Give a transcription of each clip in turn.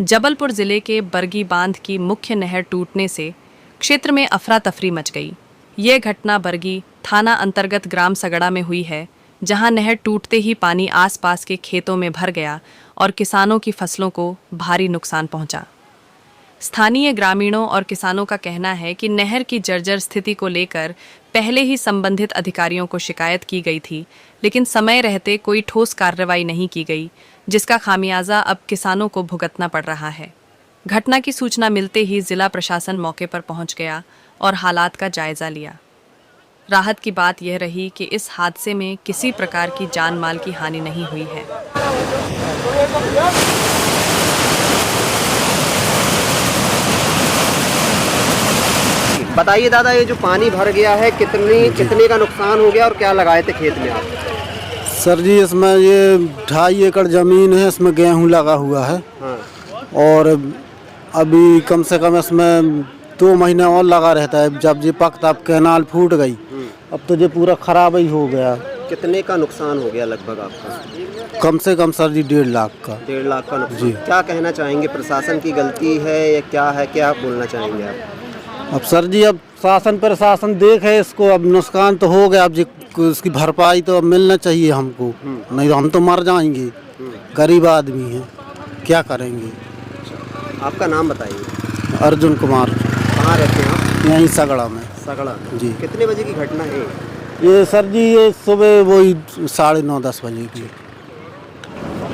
जबलपुर जिले के बरगी बांध की मुख्य नहर टूटने से क्षेत्र में अफरा तफरी मच गई। ये घटना बरगी थाना अंतर्गत ग्राम सगड़ा में हुई है, जहां नहर टूटते ही पानी आसपास के खेतों में भर गया और किसानों की फसलों को भारी नुकसान पहुंचा। स्थानीय ग्रामीणों और किसानों का कहना है कि नहर की जर्जर स्थिति को लेकर पहले ही संबंधित अधिकारियों को शिकायत की गई थी, लेकिन समय रहते कोई ठोस कार्रवाई नहीं की गई, जिसका खामियाजा अब किसानों को भुगतना पड़ रहा है। घटना की सूचना मिलते ही जिला प्रशासन मौके पर पहुंच गया और हालात का जायजा लिया। राहत की बात यह रही कि इस हादसे में किसी प्रकार की जान माल की हानि नहीं हुई है। बताइए दादा, ये जो पानी भर गया है कितने का नुकसान हो गया और क्या लगाए थे खेत में आप? सर जी, इसमें ये 2.5 एकड़ ज़मीन है, इसमें गेहूं लगा हुआ है। हाँ। और अभी कम से कम इसमें 2 महीने और लगा रहता है। जब ये पकता, अब कैनाल फूट गई, अब तो ये पूरा खराब ही हो गया। कितने का नुकसान हो गया लगभग आपका? कम से कम सर जी 1.5 लाख का। 1.5 लाख का नुकसान। जी। क्या कहना चाहेंगे, प्रशासन की गलती है या क्या है, क्या बोलना चाहेंगे आप? अब सर जी, अब शासन प्रशासन देखे इसको, अब नुकसान तो हो गया, अब जी इसकी भरपाई तो अब मिलना चाहिए हमको, नहीं तो हम तो मर जाएंगे। गरीब आदमी हैं, क्या करेंगे। आपका नाम बताइए। अर्जुन कुमार। कहाँ रहते हैं आप? यहीं सगड़ा में। सगड़ा जी। कितने बजे की घटना है ये सर जी, ये सुबह वही 9:30-10 बजे की।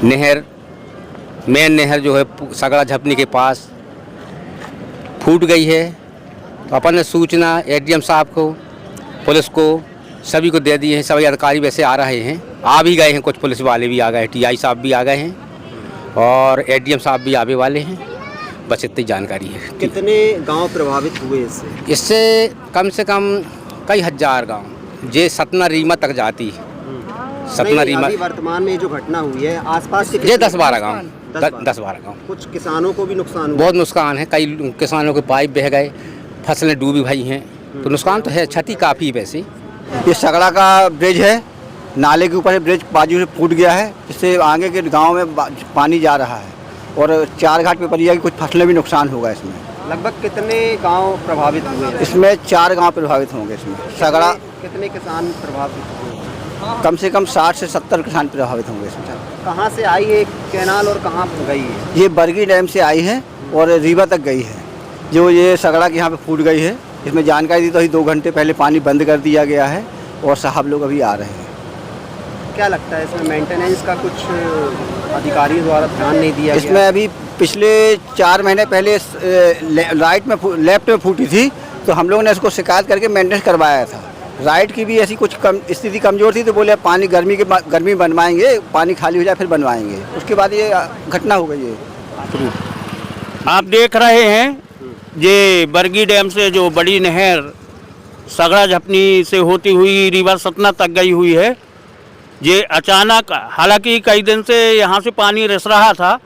नहर, मेन नहर जो है सगड़ा झपनी के पास फूट गई है। तो अपन ने सूचना एडीएम साहब को, पुलिस को, सभी को दे दी है। सभी अधिकारी वैसे आ रहे हैं, आ भी गए हैं, कुछ पुलिस वाले भी आ गए, टीआई साहब भी आ गए हैं और एडीएम साहब भी आने वाले हैं। बस इतनी जानकारी है। कितने गांव प्रभावित हुए इससे? इससे कम से कम कई हजार गांव, जे सतना रीमा तक जाती है। सतना रीमा अभी वर्तमान में जो घटना हुई है आसपास के ये 10-12 गाँव, 10-12 गाँव। कुछ किसानों को भी नुकसान हुआ? बहुत नुकसान है। कई किसानों के पाइप बह गए, फसलें डूबी भाई हैं, तो नुकसान तो है, क्षति काफ़ी वैसे। ये सगड़ा का ब्रिज है, नाले के ऊपर से ब्रिज बाजू से फूट गया है, इससे आगे के गांव में पानी जा रहा है और 4 घाट पे पड़ी है कि कुछ फसलें भी नुकसान होगा इसमें। लगभग कितने गांव प्रभावित हुए? इसमें 4 गांव प्रभावित होंगे। इसमें सगड़ा कितने किसान प्रभावित हुए? कम से कम 60 से 70 किसान प्रभावित होंगे इसमें। कहाँ से आई है कैनाल और कहाँ गई है? ये बरगी डैम से आई है और रीवा तक गई है। जो ये सगड़ा के यहाँ पे फूट गई है, इसमें जानकारी दी तो अभी 2 घंटे पहले पानी बंद कर दिया गया है और साहब लोग अभी आ रहे हैं। क्या लगता है इसमें मेंटेनेंस का कुछ अधिकारियों द्वारा ध्यान नहीं दिया गया? इसमें अभी पिछले 4 महीने पहले लेफ्ट में फूटी थी, तो हम लोगों ने इसको शिकायत करके मेंटेनेंस करवाया था। राइट की भी ऐसी कुछ स्थिति कमज़ोर थी, तो बोले पानी गर्मी बनवाएंगे, पानी खाली हो जाए फिर बनवाएंगे। उसके बाद ये घटना हो गई है। आप देख रहे हैं ये बरगी डैम से जो बड़ी नहर सगड़ा झपनी से होती हुई रीवा सतना तक गई हुई है, ये अचानक, हालांकि कई दिन से यहाँ से पानी रिस रहा था,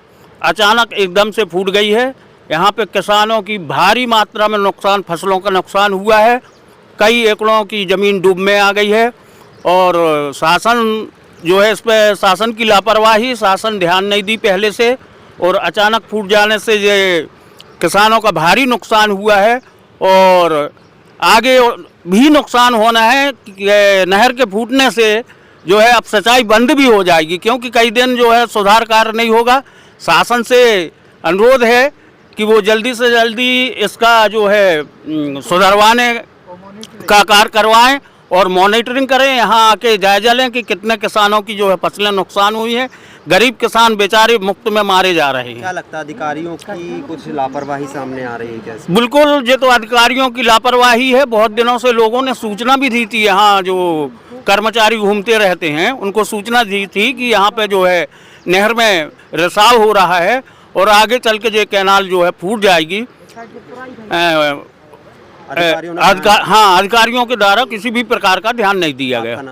अचानक एकदम से फूट गई है। यहाँ पे किसानों की भारी मात्रा में नुकसान, फसलों का नुकसान हुआ है। कई एकड़ों की ज़मीन डूब में आ गई है और शासन जो है, इस पर शासन की लापरवाही, शासन ध्यान नहीं दी पहले से, और अचानक फूट जाने से ये किसानों का भारी नुकसान हुआ है और आगे भी नुकसान होना है। नहर के फूटने से जो है अब सिंचाई बंद भी हो जाएगी, क्योंकि कई दिन जो है सुधार कार्य नहीं होगा। शासन से अनुरोध है कि वो जल्दी से जल्दी इसका जो है सुधरवाने का कार्य करवाएं और मॉनिटरिंग करें, यहाँ आके जायजा लें कि कितने किसानों की जो है फसलें नुकसान हुई हैं। गरीब किसान बेचारे मुफ्त में मारे जा रहे हैं। क्या लगता है अधिकारियों की कुछ लापरवाही सामने आ रही है क्या? बिल्कुल, ये तो अधिकारियों की लापरवाही है। बहुत दिनों से लोगों ने सूचना भी दी थी, यहाँ जो कर्मचारी घूमते रहते हैं उनको सूचना दी थी कि यहाँ पे जो है नहर में रिसाव हो रहा है और आगे चल के ये कैनाल जो है फूट जाएगी। अधिकारियों के द्वारा किसी भी प्रकार का ध्यान नहीं दिया गया।